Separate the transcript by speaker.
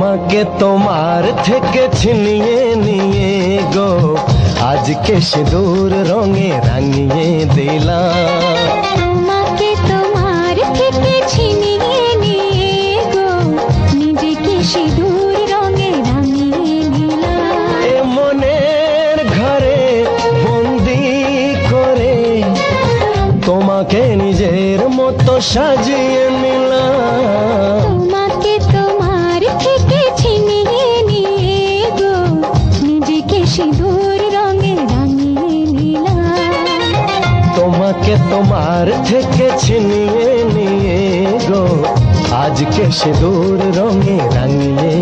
Speaker 1: তোমাকে তোমার থেকে ছিনিয়ে নিয়ে গো আজকে সিঁদুর রঙে রাঙিয়ে দিলাম।
Speaker 2: তোমাকে তোমার থেকে ছিনিয়ে নিয়ে গো নিজেকে সিঁদুর রঙে রাঙিয়ে নিলাম।
Speaker 1: এ মনের ঘরে বন্দি করে তোমাকে নিজের মতো সাজিয়ে নিলাম।
Speaker 2: তোমাকে তোমার থেকে ছিনিয়ে নিয়ে গো নিজেকে সিঁদুর রঙে রাঙিয়ে নিলাম।
Speaker 1: তোমাকে তোমার থেকে ছিনিয়ে নিয়ে গো আজকে সিঁদুর রঙে রাঙিয়ে